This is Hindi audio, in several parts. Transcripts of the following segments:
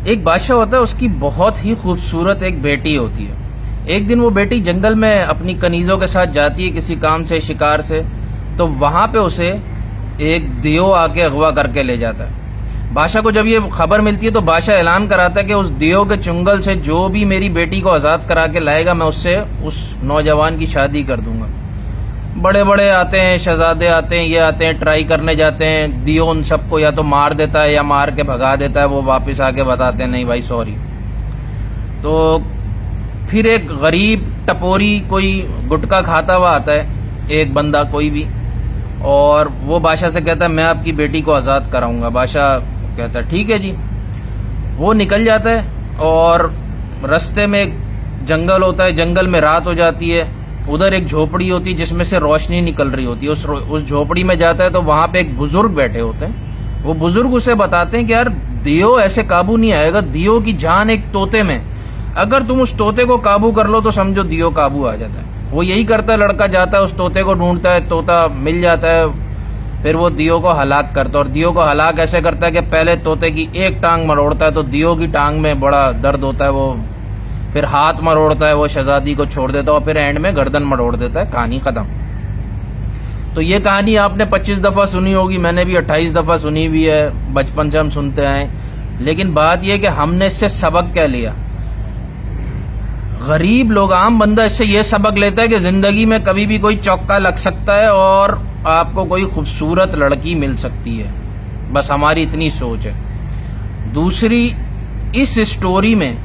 एक बादशाह होता है, उसकी बहुत ही खूबसूरत एक बेटी होती है। एक दिन वो बेटी जंगल में अपनी कनीजों के साथ जाती है किसी काम से, शिकार से, तो वहां पे उसे एक दियो आके अगवा करके ले जाता है। बादशाह को जब ये खबर मिलती है तो बादशाह ऐलान कराता है कि उस दियो के चुंगल से जो भी मेरी बेटी को आजाद करा के लाएगा, मैं उससे उस नौजवान की शादी कर दूंगा। बड़े बड़े आते हैं, शहजादे आते हैं, ये आते हैं, ट्राई करने जाते हैं। दियो उन सबको या तो मार देता है या मार के भगा देता है। वो वापस आके बताते हैं नहीं भाई सॉरी। तो फिर एक गरीब टपोरी कोई गुटखा खाता हुआ आता है, एक बंदा कोई भी, और वो बादशाह से कहता है मैं आपकी बेटी को आजाद कराऊंगा। बादशाह कहता है ठीक है जी। वो निकल जाता है और रास्ते में एक जंगल होता है, जंगल में रात हो जाती है। उधर एक झोपड़ी होती है जिसमें से रोशनी निकल रही होती है। उस झोपड़ी में जाता है तो वहां पे एक बुजुर्ग बैठे होते हैं। वो बुजुर्ग उसे बताते हैं कि यार दियो ऐसे काबू नहीं आएगा, दियो की जान एक तोते में, अगर तुम उस तोते को काबू कर लो तो समझो दियो काबू आ जाता है। वो यही करता है, लड़का जाता है उस तोते को ढूंढता है, तोता मिल जाता है, फिर वो दियो को हलाक करता है। और दियो को हलाक ऐसे करता है कि पहले तोते की एक टांग मरोड़ता है तो दियो की टांग में बड़ा दर्द होता है, वो फिर हाथ मरोड़ता है, वो शहजादी को छोड़ देता है और फिर एंड में गर्दन मरोड़ देता है। कहानी खत्म। तो ये कहानी आपने 25 दफा सुनी होगी, मैंने भी 28 दफा सुनी हुई है, बचपन से हम सुनते आए। लेकिन बात यह कि हमने इससे सबक क्या लिया? गरीब लोग, आम बंदा इससे ये सबक लेता है कि जिंदगी में कभी भी कोई चौका लग सकता है और आपको कोई खूबसूरत लड़की मिल सकती है। बस हमारी इतनी सोच है। दूसरी, इस स्टोरी में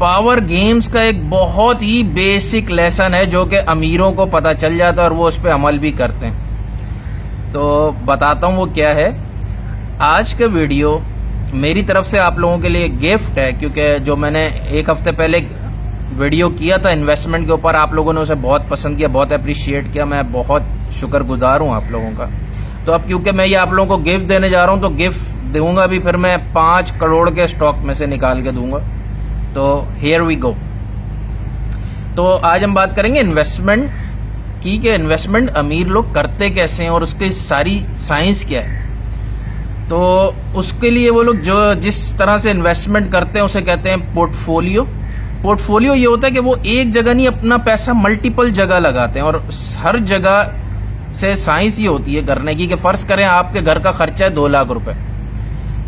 पावर गेम्स का एक बहुत ही बेसिक लेसन है जो कि अमीरों को पता चल जाता है और वो उस पर अमल भी करते हैं। तो बताता हूं वो क्या है। आज का वीडियो मेरी तरफ से आप लोगों के लिए गिफ्ट है, क्योंकि जो मैंने एक हफ्ते पहले वीडियो किया था इन्वेस्टमेंट के ऊपर, आप लोगों ने उसे बहुत पसंद किया, बहुत अप्रिशिएट किया। मैं बहुत शुक्रगुजार हूं आप लोगों का। तो अब क्योंकि मैं ये आप लोगों को गिफ्ट देने जा रहा हूं तो गिफ्ट दूंगा भी फिर मैं 5 करोड़ के स्टॉक में से निकाल के दूंगा। तो हियर वी गो। तो आज हम बात करेंगे इन्वेस्टमेंट की, कि इन्वेस्टमेंट अमीर लोग करते कैसे हैं और उसकी सारी साइंस क्या है। तो उसके लिए वो लोग जो जिस तरह से इन्वेस्टमेंट करते हैं उसे कहते हैं पोर्टफोलियो। पोर्टफोलियो ये होता है कि वो एक जगह नहीं, अपना पैसा मल्टीपल जगह लगाते हैं और हर जगह से साइंस ये होती है करने की कि फर्ज करें आपके घर का खर्चा है 2 लाख रुपए,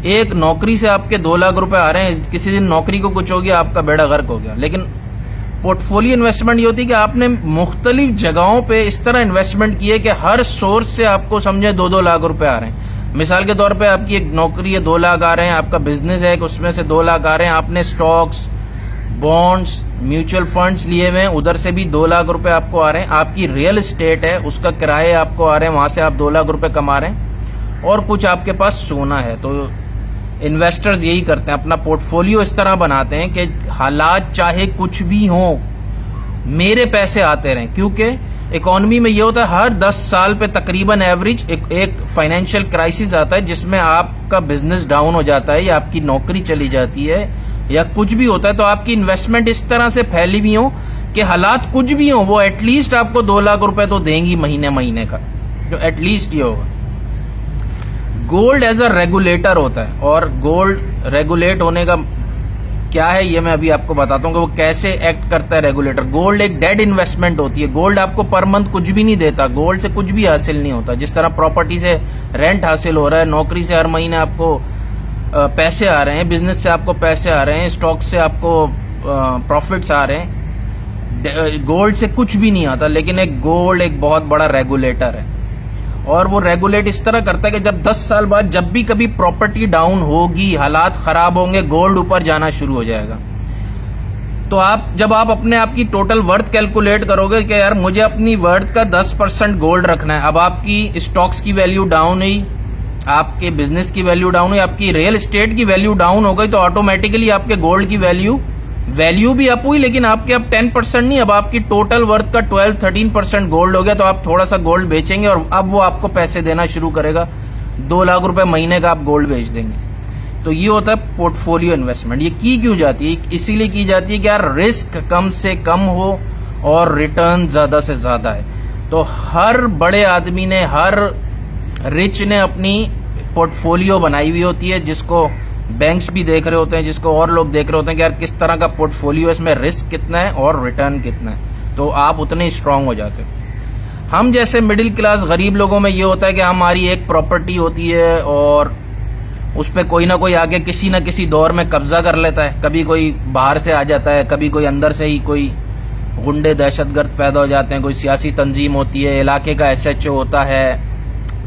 एक नौकरी से आपके 2 लाख रुपए आ रहे हैं, किसी दिन नौकरी को कुछ हो गया, आपका बेड़ा गर्क हो गया। लेकिन पोर्टफोलियो इन्वेस्टमेंट ये होती है कि आपने मुख्तलिफ जगहों पे इस तरह इन्वेस्टमेंट किए कि हर सोर्स से आपको समझे 2-2 लाख रुपए आ रहे हैं। मिसाल के तौर पे आपकी एक नौकरी है, 2 लाख आ रहे हैं, आपका बिजनेस है उसमें से 2 लाख आ रहे हैं, आपने स्टॉक्स, बॉन्ड्स, म्यूचुअल फंड्स लिए हुए हैं, उधर से भी 2 लाख रुपए आपको आ रहे हैं। आपकी रियल एस्टेट है, उसका किराए आपको आ रहे हैं, वहां से आप 2 लाख रुपए कमा रहे हैं, और कुछ आपके पास सोना है। तो इन्वेस्टर्स यही करते हैं, अपना पोर्टफोलियो इस तरह बनाते हैं कि हालात चाहे कुछ भी हो, मेरे पैसे आते रहें। क्योंकि इकोनॉमी में ये होता है हर 10 साल पे तकरीबन एवरेज एक फाइनेंशियल क्राइसिस आता है जिसमें आपका बिजनेस डाउन हो जाता है या आपकी नौकरी चली जाती है या कुछ भी होता है। तो आपकी इन्वेस्टमेंट इस तरह से फैली हुई हो कि हालात कुछ भी हो, वो एटलीस्ट आपको 2 लाख रुपए तो देंगी महीने का, जो एटलीस्ट ये होगा। गोल्ड एज अ रेगुलेटर होता है, और गोल्ड रेगुलेट होने का क्या है ये मैं अभी आपको बताता हूँ कि वो कैसे एक्ट करता है रेगुलेटर। गोल्ड एक डेड इन्वेस्टमेंट होती है। गोल्ड आपको पर मंथ कुछ भी नहीं देता, गोल्ड से कुछ भी हासिल नहीं होता। जिस तरह प्रॉपर्टी से रेंट हासिल हो रहा है, नौकरी से हर महीने आपको पैसे आ रहे हैं, बिजनेस से आपको पैसे आ रहे हैं, स्टॉक से आपको प्रॉफिट्स आ रहे हैं, गोल्ड से कुछ भी नहीं आता। लेकिन गोल्ड एक बहुत बड़ा रेगुलेटर है, और वो रेगुलेट इस तरह करता है कि जब 10 साल बाद जब भी कभी प्रॉपर्टी डाउन होगी, हालात खराब होंगे, गोल्ड ऊपर जाना शुरू हो जाएगा। तो जब आप अपने आप की टोटल वर्थ कैलकुलेट करोगे कि यार मुझे अपनी वर्थ का 10% गोल्ड रखना है, अब आपकी स्टॉक्स की वैल्यू डाउन हुई, आपके बिजनेस की वैल्यू डाउन हुई, आपकी रियल एस्टेट की वैल्यू डाउन हो गई, तो ऑटोमेटिकली आपके गोल्ड की वैल्यू भी अप हुई, लेकिन आपके अब 10% नहीं, अब आपकी टोटल वर्थ का 12-13% गोल्ड हो गया। तो आप थोड़ा सा गोल्ड बेचेंगे और अब वो आपको पैसे देना शुरू करेगा, 2 लाख रुपए महीने का आप गोल्ड बेच देंगे। तो ये होता है पोर्टफोलियो इन्वेस्टमेंट। ये की क्यों जाती है? इसीलिए की जाती है कि यार रिस्क कम से कम हो और रिटर्न ज्यादा से ज्यादा है। तो हर बड़े आदमी ने, हर रिच ने अपनी पोर्टफोलियो बनाई हुई होती है जिसको बैंक्स भी देख रहे होते हैं, जिसको और लोग देख रहे होते हैं कि यार किस तरह का पोर्टफोलियो, इसमें रिस्क कितना है और रिटर्न कितना है, तो आप उतने स्ट्रांग हो जाते हो। हम जैसे मिडिल क्लास गरीब लोगों में ये होता है कि हमारी एक प्रॉपर्टी होती है और उस पर कोई ना कोई आगे किसी न किसी दौर में कब्जा कर लेता है। कभी कोई बाहर से आ जाता है, कभी कोई अंदर से ही कोई गुंडे दहशतगर्द पैदा हो जाते हैं, कोई सियासी तंजीम होती है, इलाके का SHO होता है,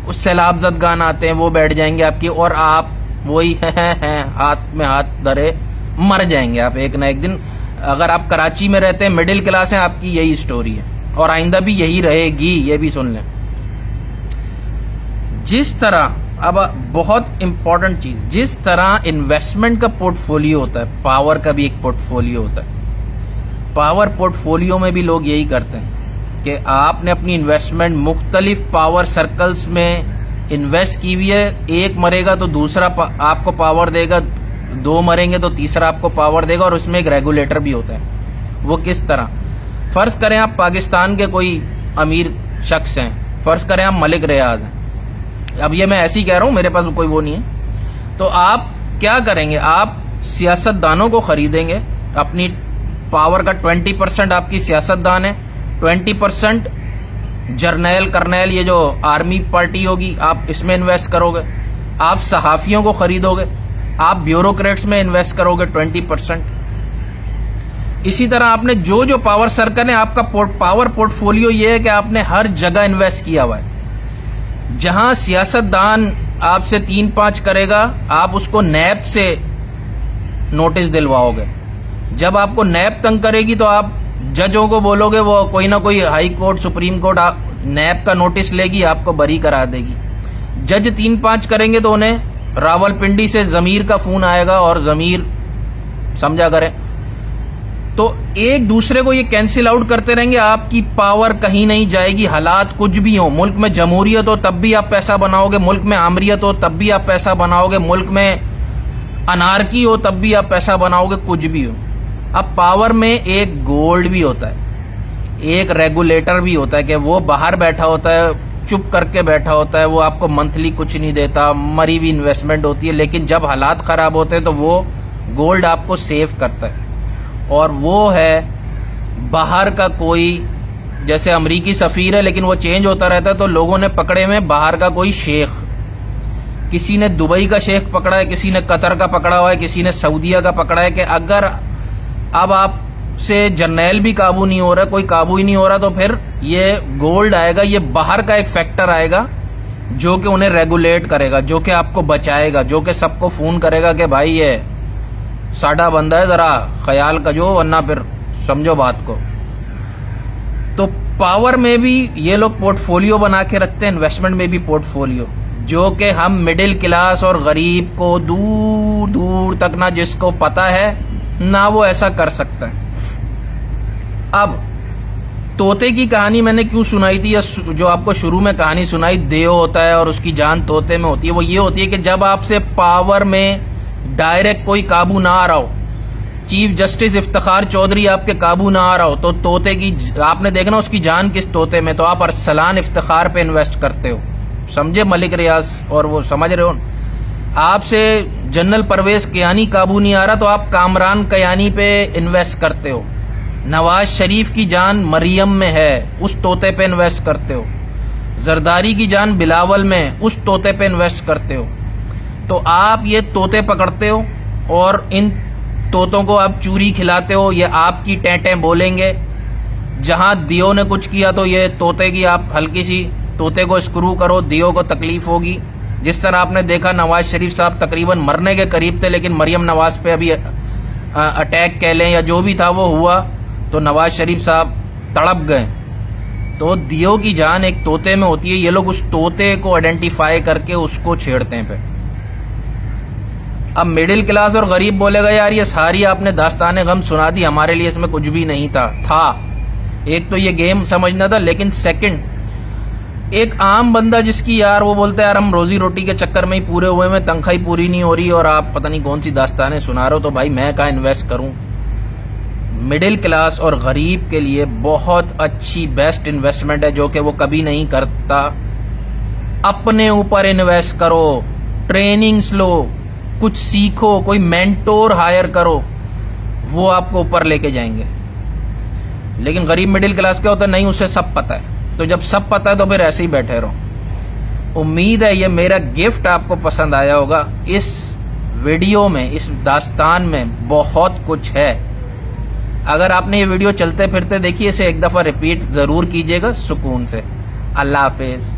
उस सैलाबजदगान आते हैं, वो बैठ जाएंगे आपकी, और आप वही हाथ में हाथ धरे मर जाएंगे आप एक ना एक दिन। अगर आप कराची में रहते हैं, मिडिल क्लास हैं, आपकी यही स्टोरी है और आइंदा भी यही रहेगी, ये भी सुन लें। जिस तरह, अब बहुत इंपॉर्टेंट चीज, जिस तरह इन्वेस्टमेंट का पोर्टफोलियो होता है, पावर का भी एक पोर्टफोलियो होता है। पावर पोर्टफोलियो में भी लोग यही करते हैं कि आपने अपनी इन्वेस्टमेंट मुख्तलिफ पावर सर्कल्स में इन्वेस्ट की हुई है, एक मरेगा तो दूसरा आपको पावर देगा, दो मरेंगे तो तीसरा आपको पावर देगा, और उसमें एक रेगुलेटर भी होता है। वो किस तरह, फर्ज करें आप पाकिस्तान के कोई अमीर शख्स हैं, फर्ज करें आप मलिक रियाज हैं, अब ये मैं ऐसे ही कह रहा हूं, मेरे पास कोई वो नहीं है, तो आप क्या करेंगे, आप सियासतदानों को खरीदेंगे, अपनी पावर का 20% आपकी सियासतदान है, 20% जर्नैल कर्नैल, ये जो आर्मी पार्टी होगी, आप इसमें इन्वेस्ट करोगे, आप सहाफियों को खरीदोगे, आप ब्यूरोक्रेट्स में इन्वेस्ट करोगे 20%। इसी तरह आपने जो जो पावर सर्कल है, आपका पावर पोर्टफोलियो ये है कि आपने हर जगह इन्वेस्ट किया हुआ है। जहां सियासतदान आपसे 3-5 करेगा, आप उसको नैब से नोटिस दिलवाओगे। जब आपको नैब तंग करेगी तो आप जजों को बोलोगे, वो कोई ना कोई हाई कोर्ट, सुप्रीम कोर्ट नैब का नोटिस लेगी, आपको बरी करा देगी। जज 3-5 करेंगे तो उन्हें रावलपिंडी से जमीर का फोन आएगा, और जमीर समझा करें, तो एक दूसरे को ये कैंसिल आउट करते रहेंगे, आपकी पावर कहीं नहीं जाएगी। हालात कुछ भी हो, मुल्क में जमहूरियत हो तब भी आप पैसा बनाओगे, मुल्क में आमरियत हो तब भी आप पैसा बनाओगे, मुल्क में अनारकी हो तब भी आप पैसा बनाओगे, कुछ भी हो। अब पावर में एक गोल्ड भी होता है, एक रेगुलेटर भी होता है कि वो बाहर बैठा होता है, चुप करके बैठा होता है, वो आपको मंथली कुछ नहीं देता, मरी हुई इन्वेस्टमेंट होती है, लेकिन जब हालात खराब होते हैं तो वो गोल्ड आपको सेव करता है। और वो है बाहर का कोई, जैसे अमरीकी सफीर है लेकिन वो चेंज होता रहता है, तो लोगों ने पकड़े में बाहर का कोई शेख, किसी ने दुबई का शेख पकड़ा है, किसी ने कतर का पकड़ा हुआ है, किसी ने सऊदीया का पकड़ा है, कि अगर अब आपसे जर्नैल भी काबू नहीं हो रहा, कोई काबू ही नहीं हो रहा, तो फिर ये गोल्ड आएगा, ये बाहर का एक फैक्टर आएगा जो कि उन्हें रेगुलेट करेगा, जो कि आपको बचाएगा, जो कि सबको फोन करेगा कि भाई ये साडा बंदा है, जरा ख्याल करो, वरना फिर समझो बात को। तो पावर में भी ये लोग पोर्टफोलियो बना के रखते हैं, इन्वेस्टमेंट में भी पोर्टफोलियो, जो कि हम मिडिल क्लास और गरीब को दूर दूर तक ना जिसको पता है ना वो ऐसा कर सकता है। अब तोते की कहानी मैंने क्यों सुनाई थी, या जो आपको शुरू में कहानी सुनाई, देव होता है और उसकी जान तोते में होती है, वो ये होती है कि जब आपसे पावर में डायरेक्ट कोई काबू ना आ रहा हो, चीफ जस्टिस इफ्तिखार चौधरी आपके काबू ना आ रहा हो, तो तोते की आपने देखना उसकी जान किस तोते में, तो आप अरसलान इफ्तिखार पे इन्वेस्ट करते हो, समझे, मलिक रियाज, और वो समझ रहे हो। आपसे जनरल परवेज कियानी काबू नहीं आ रहा तो आप कामरान कियानी पे इन्वेस्ट करते हो। नवाज शरीफ की जान मरियम में है, उस तोते पे इन्वेस्ट करते हो। जरदारी की जान बिलावल में, उस तोते पे इन्वेस्ट करते हो। तो आप ये तोते पकड़ते हो और इन तोतों को आप चूरी खिलाते हो, ये आपकी टेंटें बोलेंगे। जहां दियो ने कुछ किया तो ये तोते की आप हल्की सी तोते को स्क्रू करो, दियो को तकलीफ होगी। जिस तरह आपने देखा नवाज शरीफ साहब तकरीबन मरने के करीब थे, लेकिन मरियम नवाज पे अभी अटैक कह लें या जो भी था वो हुआ, तो नवाज शरीफ साहब तड़प गए। तो दियो की जान एक तोते में होती है, ये लोग उस तोते को आइडेंटिफाई करके उसको छेड़ते हैं पे। अब मिडिल क्लास और गरीब बोलेगा यार ये सारी आपने दास्ताने गम सुना दी, हमारे लिए इसमें कुछ भी नहीं था। एक तो ये गेम समझना था, लेकिन सेकंड एक आम बंदा जिसकी यार वो बोलता है यार हम रोजी रोटी के चक्कर में ही पूरे हुए में, तनख्वाही पूरी नहीं हो रही और आप पता नहीं कौन सी दास्तानें सुना रहे हो, तो भाई मैं कहाँ इन्वेस्ट करूं। मिडिल क्लास और गरीब के लिए बहुत अच्छी बेस्ट इन्वेस्टमेंट है जो कि वो कभी नहीं करता। अपने ऊपर इन्वेस्ट करो, ट्रेनिंग्स लो, कुछ सीखो, कोई मेंटोर हायर करो, वो आपको ऊपर लेके जाएंगे। लेकिन गरीब मिडिल क्लास क्या होता है, नहीं उसे सब पता है, तो जब सब पता है तो फिर ऐसे ही बैठे रहो। उम्मीद है ये मेरा गिफ्ट आपको पसंद आया होगा। इस वीडियो में, इस दास्तान में बहुत कुछ है। अगर आपने ये वीडियो चलते फिरते देखी, इसे एक दफा रिपीट जरूर कीजिएगा सुकून से। अल्लाह हाफिज।